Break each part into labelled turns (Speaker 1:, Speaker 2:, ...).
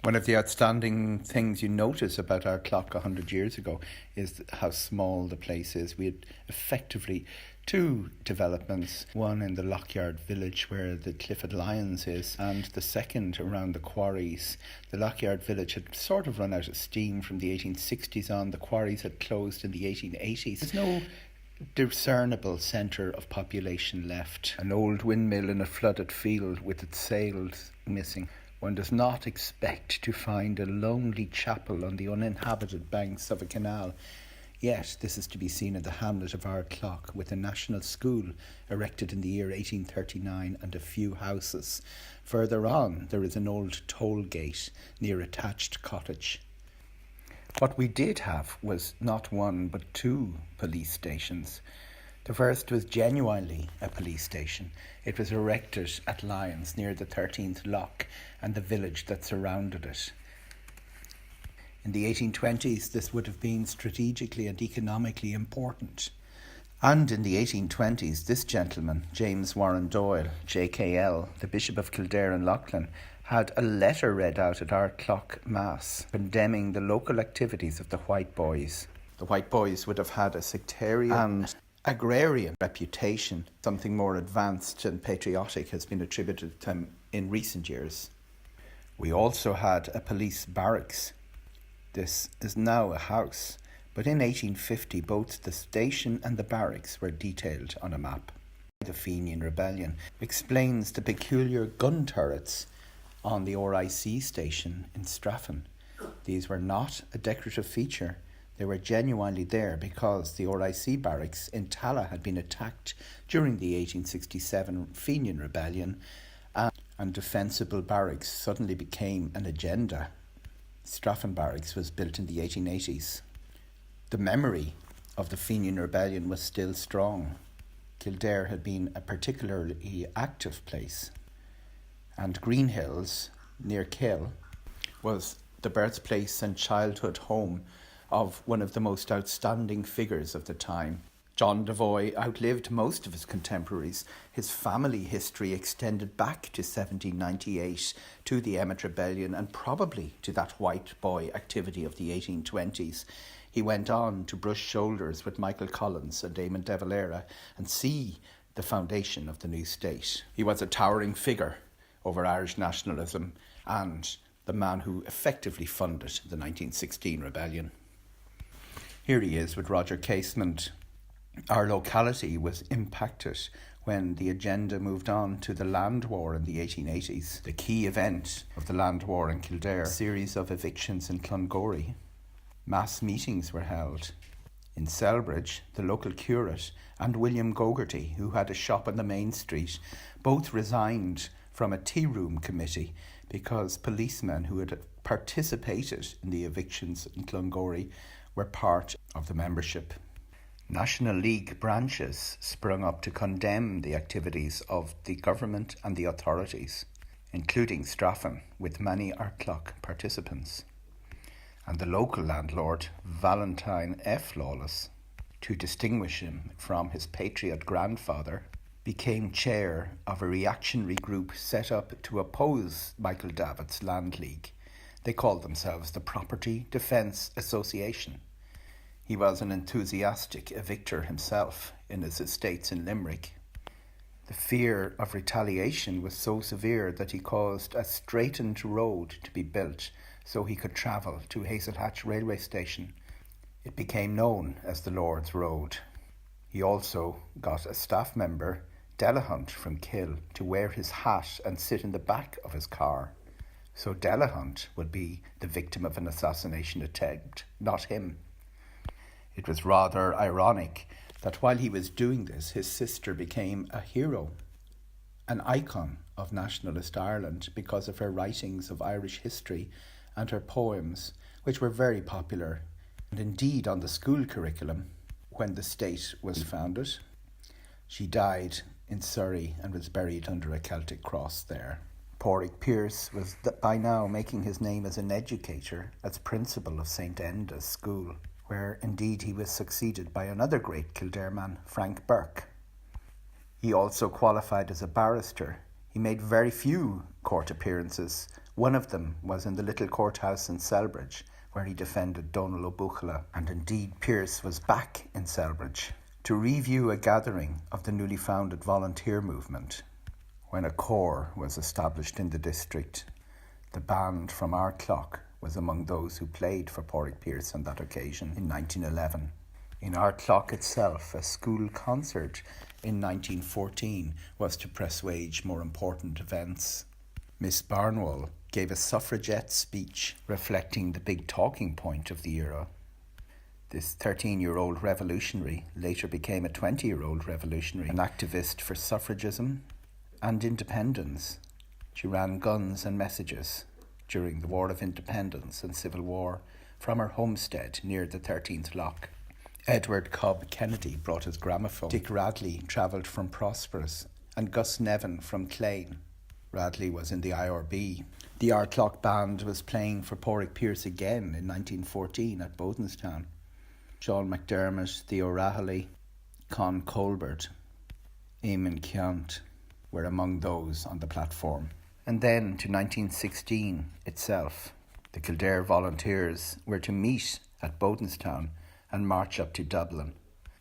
Speaker 1: One of the outstanding things you notice about Ardclough 100 years ago is how small the place is. We had effectively two developments, one in the Loughgyard Village where the Clifford Lions is, and the second around the quarries. The Loughgyard Village had sort of run out of steam from the 1860s on. The quarries had closed in the 1880s. There's no discernible centre of population left. An old windmill in a flooded field with its sails missing. One does not expect to find a lonely chapel on the uninhabited banks of a canal. Yet this is to be seen in the hamlet of Ardclough, with a national school erected in the year 1839 and a few houses. Further on there is an old toll gate near a thatched cottage. What we did have was not one but two police stations. The first was genuinely a police station. It was erected at Lyons near the 13th Loch and the village that surrounded it. In the 1820s, this would have been strategically and economically important. And in the 1820s, this gentleman, James Warren Doyle, JKL, the Bishop of Kildare and Leighlin, had a letter read out at Ardclough Mass condemning the local activities of the White Boys. The White Boys would have had a sectarian and agrarian reputation. Something more advanced and patriotic has been attributed to them in recent years. We also had a police barracks. This is now a house, but in 1850 both the station and the barracks were detailed on a map. The Fenian Rebellion explains the peculiar gun turrets on the RIC station in Straffan. These were not a decorative feature. They were genuinely there because the RIC barracks in Tala had been attacked during the 1867 Fenian Rebellion, and defensible barracks suddenly became an agenda. Straffan Barracks was built in the 1880s. The memory of the Fenian Rebellion was still strong. Kildare had been a particularly active place, and Greenhills, near Kill, was the birthplace and childhood home of one of the most outstanding figures of the time. John Devoy outlived most of his contemporaries. His family history extended back to 1798, to the Emmet Rebellion, and probably to that white boy activity of the 1820s. He went on to brush shoulders with Michael Collins and Eamon de Valera and see the foundation of the new state. He was a towering figure over Irish nationalism and the man who effectively funded the 1916 rebellion. Here he is with Roger Casement. Our locality was impacted when the agenda moved on to the land war in the 1880s. The key event of the land war in Kildare, a series of evictions in Clongowry. Mass meetings were held. In Selbridge, the local curate and William Gogarty, who had a shop on the main street, both resigned from a tea room committee because policemen who had participated in the evictions in Clongowry were part of the membership. National League branches sprung up to condemn the activities of the government and the authorities, including Straffan, with many Ardclough participants. And the local landlord, Valentine F. Lawless, to distinguish him from his patriot grandfather, became chair of a reactionary group set up to oppose Michael Davitt's Land League. They called themselves the Property Defence Association. He was an enthusiastic evictor himself in his estates in Limerick. The fear of retaliation was so severe that he caused a straightened road to be built so he could travel to Hazelhatch railway station. It became known as the Lord's Road. He also got a staff member, Delahunt from Kill, to wear his hat and sit in the back of his car. So Delahunt would be the victim of an assassination attempt, not him. It was rather ironic that while he was doing this, his sister became a hero, an icon of nationalist Ireland because of her writings of Irish history and her poems, which were very popular and indeed on the school curriculum when the state was founded. She died in Surrey and was buried under a Celtic cross there. Pádraig Pearse was by now making his name as an educator, as principal of St Enda's School, where indeed he was succeeded by another great Kildare man, Frank Burke. He also qualified as a barrister. He made very few court appearances. One of them was in the little courthouse in Selbridge, where he defended Donal O'Buchala, and indeed Pearse was back in Selbridge to review a gathering of the newly founded volunteer movement. When a corps was established in the district, the band from Ardclough was among those who played for Pádraig Pearse on that occasion in 1911. In Ardclough itself, a school concert in 1914 was to presage more important events. Miss Barnwell gave a suffragette speech reflecting the big talking point of the era. This 13-year-old revolutionary later became a 20-year-old revolutionary, an activist for suffragism and independence. She ran guns and messages during the War of Independence and Civil War from her homestead near the 13th Loch. Edward Cobb Kennedy brought his gramophone. Dick Radley travelled from Prosperous, and Gus Nevin from Clane. Radley was in the IRB. The Ardclough band was playing for Pádraig Pearse again in 1914 at Bodenstown. Sean McDermott, Theo Rahilly, Con Colbert, Eamon Keant were among those on the platform. And then to 1916 itself, the Kildare volunteers were to meet at Bodenstown and march up to Dublin.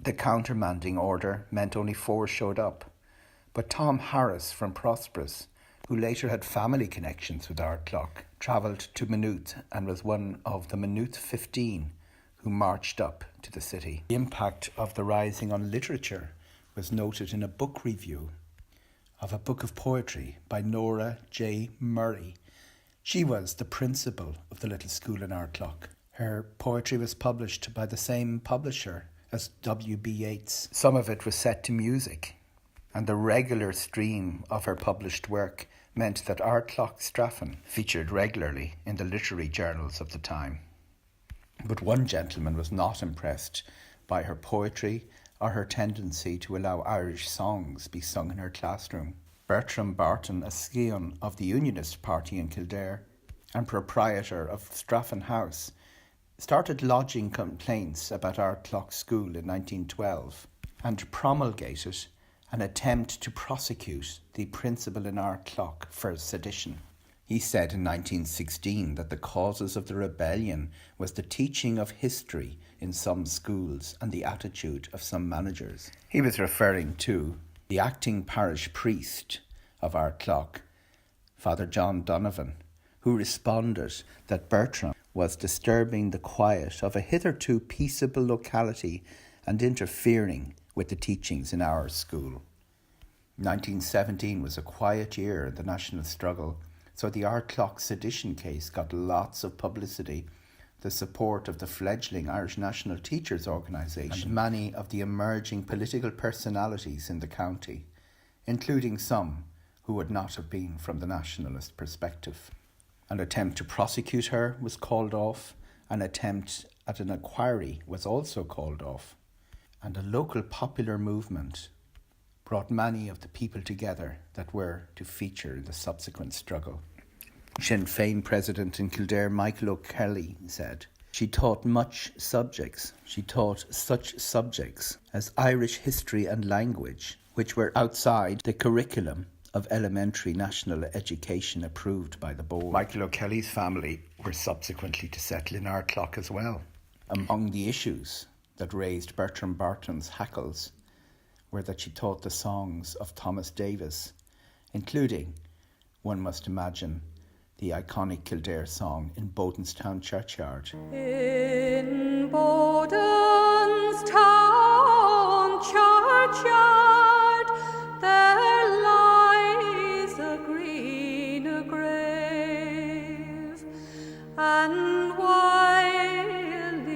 Speaker 1: The countermanding order meant only 4 showed up, but Tom Harris from Prosperous, who later had family connections with Ardclough, travelled to Maynooth and was one of the Maynooth 15 who marched up to the city. The impact of the rising on literature was noted in a book review of a book of poetry by Nora J Murray. She was the principal of the little school in Ardclough. Her poetry was published by the same publisher as W.B. Yeats. Some of it was set to music, and the regular stream of her published work meant that Ardclough Straffan featured regularly in the literary journals of the time. But one gentleman was not impressed by her poetry or her tendency to allow Irish songs be sung in her classroom. Bertram Barton, a scion of the Unionist Party in Kildare and proprietor of Straffan House, started lodging complaints about Ardclough School in 1912 and promulgated an attempt to prosecute the principal in Ardclough for sedition. He said in 1916 that the causes of the rebellion was the teaching of history in some schools and the attitude of some managers. He was referring to the acting parish priest of Ardclough, Father John Donovan, who responded that Bertram was disturbing the quiet of a hitherto peaceable locality and interfering with the teachings in our school. 1917 was a quiet year in the national struggle, so the Ardclough sedition case got lots of publicity, the support of the fledgling Irish National Teachers Organisation, and many of the emerging political personalities in the county, including some who would not have been from the nationalist perspective. An attempt to prosecute her was called off. An attempt at an inquiry was also called off. And a local popular movement brought many of the people together that were to feature in the subsequent struggle. Sinn Féin president in Kildare, Michael O'Kelly, said, "She taught She taught such subjects as Irish history and language, which were outside the curriculum of elementary national education approved by the board." Michael O'Kelly's family were subsequently to settle in Ardclough as well. Among the issues that raised Bertram Barton's hackles were that she taught the songs of Thomas Davis, including, one must imagine, the iconic Kildare song in Bodenstown Churchyard.
Speaker 2: In Bodenstown Churchyard there lies a green grave, and wildly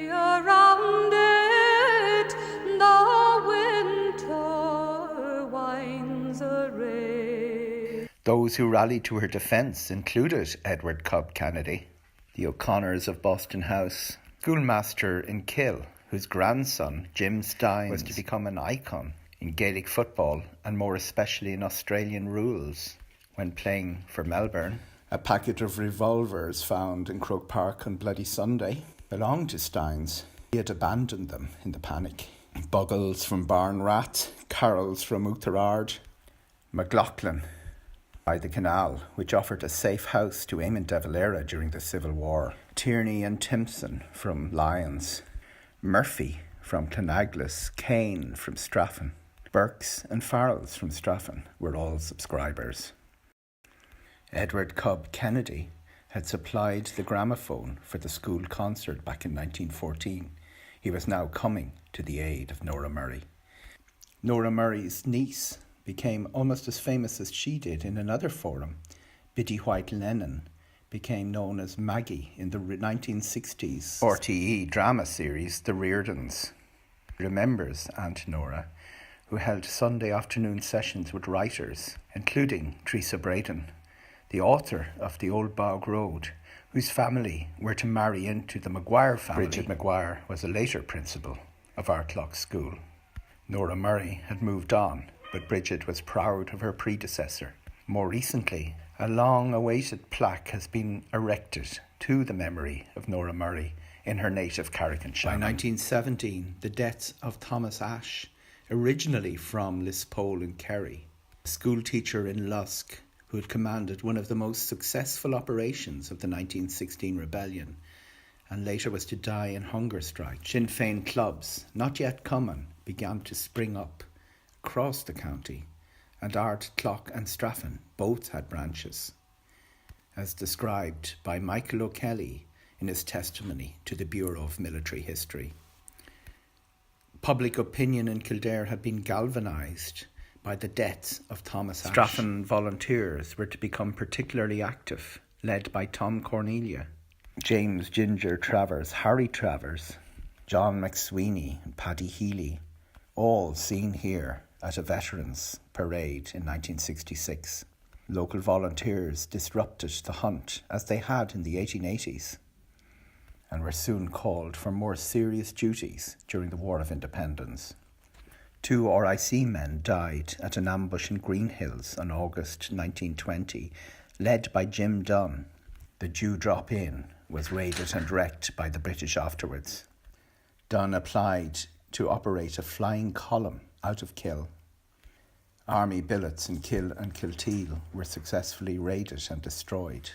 Speaker 2: around it the winter winds a rave.
Speaker 1: Those who rallied to her defence included Edward Cobb Kennedy, the O'Connors of Boston House, schoolmaster in Kill, whose grandson, Jim Stein, was to become an icon in Gaelic football and more especially in Australian rules when playing for Melbourne. A packet of revolvers found in Croke Park on Bloody Sunday belonged to Stein's. He had abandoned them in the panic. Buggles from Barnrat, carols from Outherard. McLaughlin by the canal, which offered a safe house to Eamon de Valera during the Civil War. Tierney and Timpson from Lyons, Murphy from Clonaglis, Kane from Straffan, Burks and Farrells from Straffan were all subscribers. Edward Cobb Kennedy had supplied the gramophone for the school concert back in 1914. He was now coming to the aid of Nora Murray. Nora Murray's niece became almost as famous as she did in another forum. Biddy White Lennon became known as Maggie in the 1960s RTE drama series The Reardons. Remembers Aunt Nora, who held Sunday afternoon sessions with writers, including Teresa Braden, the author of The Old Bog Road, whose family were to marry into the Maguire family. Bridget Maguire was a later principal of Ardclough School. Nora Murray had moved on, but Bridget was proud of her predecessor. More recently, a long-awaited plaque has been erected to the memory of Nora Murray in her native Carrick-on-Shannon. By 1917, the deaths of Thomas Ashe, originally from Lispole in Kerry, a school teacher in Lusk who had commanded one of the most successful operations of the 1916 rebellion and later was to die in hunger strike. Sinn Féin clubs, not yet common, began to spring up across the county, and Ardclough and Straffan both had branches, as described by Michael O'Kelly in his testimony to the Bureau of Military History. Public opinion in Kildare had been galvanised by the deaths of Thomas Ashe. Straffan volunteers were to become particularly active, led by Tom Cornelia, James Ginger Travers, Harry Travers, John McSweeney and Paddy Healy, all seen here at a veterans parade in 1966. Local volunteers disrupted the hunt as they had in the 1880s and were soon called for more serious duties during the War of Independence. 2 RIC men died at an ambush in Greenhills on August 1920, led by Jim Dunn. The Dewdrop Inn was raided and wrecked by the British afterwards. Dunn applied to operate a flying column out of Kill. Army billets in Kill and Kilteal were successfully raided and destroyed.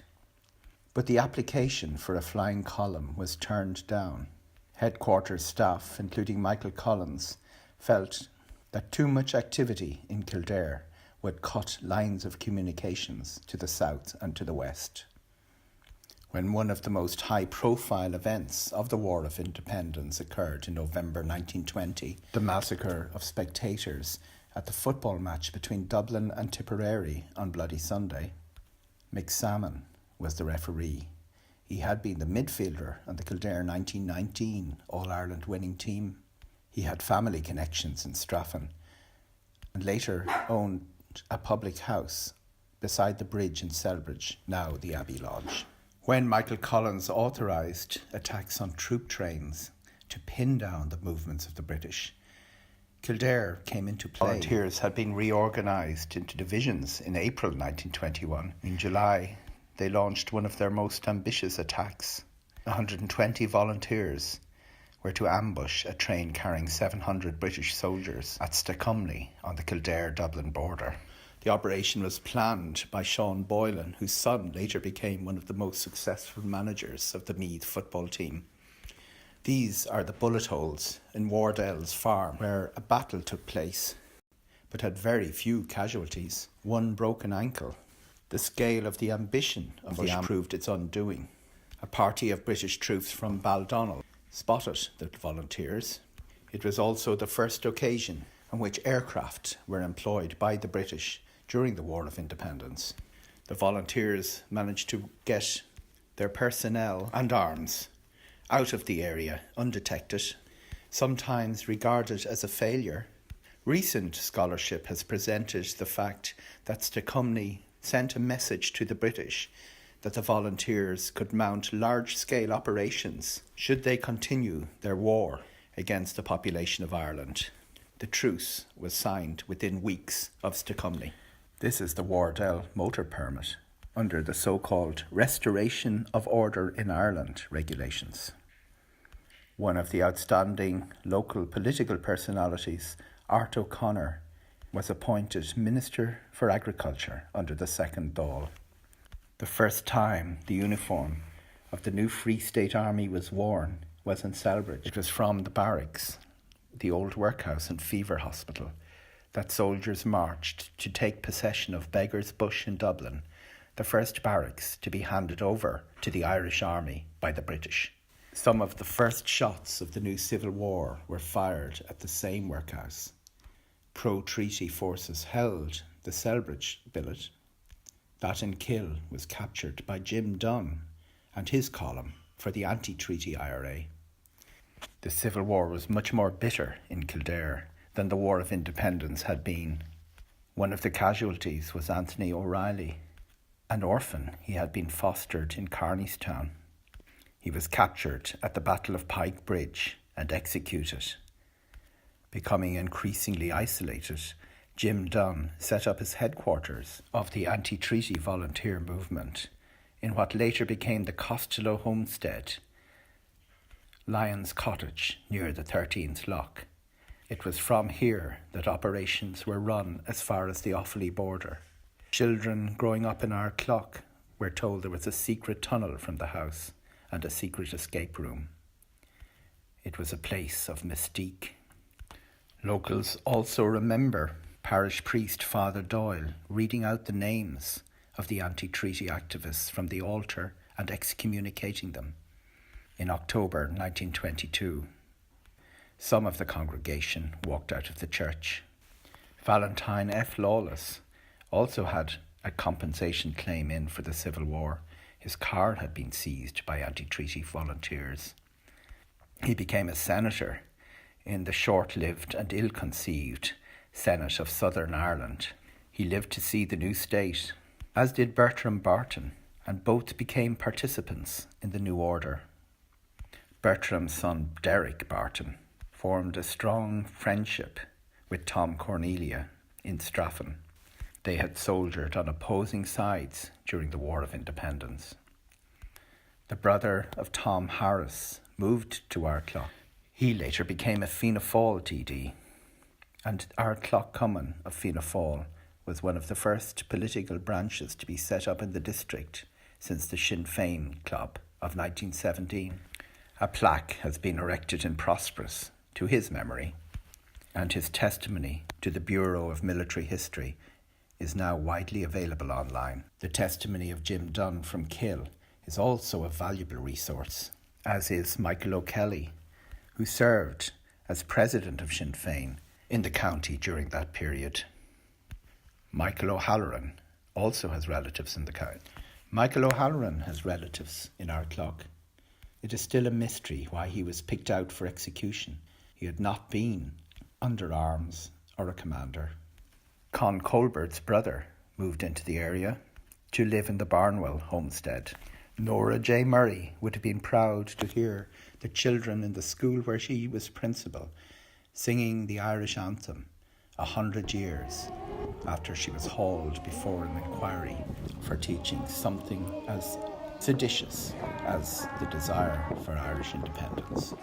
Speaker 1: But the application for a flying column was turned down. Headquarters staff, including Michael Collins, felt that too much activity in Kildare would cut lines of communications to the south and to the west. When one of the most high-profile events of the War of Independence occurred in November 1920, the massacre of spectators at the football match between Dublin and Tipperary on Bloody Sunday, Mick Salmon was the referee. He had been the midfielder on the Kildare 1919 All-Ireland winning team. He had family connections in Straffan and later owned a public house beside the bridge in Selbridge, now the Abbey Lodge. When Michael Collins authorised attacks on troop trains to pin down the movements of the British, Kildare came into play. Volunteers had been reorganised into divisions in April 1921. In July, they launched one of their most ambitious attacks. 120 volunteers were to ambush a train carrying 700 British soldiers at Stacumley on the Kildare-Dublin border. The operation was planned by Sean Boylan, whose son later became one of the most successful managers of the Meath football team. These are the bullet holes in Wardell's farm, where a battle took place, but had very few casualties. One broken ankle. The scale of the ambition of the ambush proved its undoing. A party of British troops from Baldonnel spotted the volunteers. It was also the first occasion on which aircraft were employed by the British during the War of Independence. The volunteers managed to get their personnel and arms out of the area undetected, sometimes regarded as a failure. Recent scholarship has presented the fact that Stacumley sent a message to the British that the volunteers could mount large-scale operations should they continue their war against the population of Ireland. The truce was signed within weeks of Stacumley. This is the Wardell motor permit under the so-called Restoration of Order in Ireland regulations. One of the outstanding local political personalities, Art O'Connor, was appointed Minister for Agriculture under the Second Dáil. The first time the uniform of the new Free State Army was worn was in Selbridge. It was from the Barracks, the old workhouse and fever hospital, that soldiers marched to take possession of Beggar's Bush in Dublin, the first barracks to be handed over to the Irish Army by the British. Some of the first shots of the new Civil War were fired at the same workhouse. Pro-treaty forces held the Selbridge billet. That in Kill was captured by Jim Dunn and his column for the anti-treaty IRA. The Civil War was much more bitter in Kildare than the War of Independence had been. One of the casualties was Anthony O'Reilly. An orphan, he had been fostered in Carneystown. He was captured at the Battle of Pike Bridge and executed. Becoming increasingly isolated, Jim Dunn set up his headquarters of the anti-treaty volunteer movement in what later became the Costello homestead, Lyons Cottage, near the 13th Loch. It was from here that operations were run as far as the Offaly border. Children growing up in Ardclough were told there was a secret tunnel from the house and a secret escape room. It was a place of mystique. Locals also remember parish priest Father Doyle reading out the names of the anti-treaty activists from the altar and excommunicating them in October 1922. Some of the congregation walked out of the church. Valentine F. Lawless also had a compensation claim in for the Civil War. His car had been seized by anti-treaty volunteers. He became a senator in the short-lived and ill-conceived Senate of Southern Ireland. He lived to see the new state, as did Bertram Barton, and both became participants in the new order. Bertram's son Derek Barton formed a strong friendship with Tom Cornelia in Straffan. They had soldiered on opposing sides during the War of Independence. The brother of Tom Harris moved to Ardclough. He later became a Fianna Fáil TD, and Ardclough Cumann of Fianna Fáil was one of the first political branches to be set up in the district since the Sinn Féin Club of 1917. A plaque has been erected in Prosperous to his memory, and his testimony to the Bureau of Military History is now widely available online. The testimony of Jim Dunn from Kill is also a valuable resource, as is Michael O'Kelly, who served as president of Sinn Féin in the county during that period. Michael O'Halloran also has relatives in the county. Michael O'Halloran has relatives in Ardclough. It is still a mystery why he was picked out for execution. He had not been under arms or a commander. Con Colbert's brother moved into the area to live in the Barnwell homestead. Nora J Murray would have been proud to hear the children in the school where she was principal singing the Irish anthem 100 years after she was hauled before an inquiry for teaching something as seditious as the desire for Irish independence.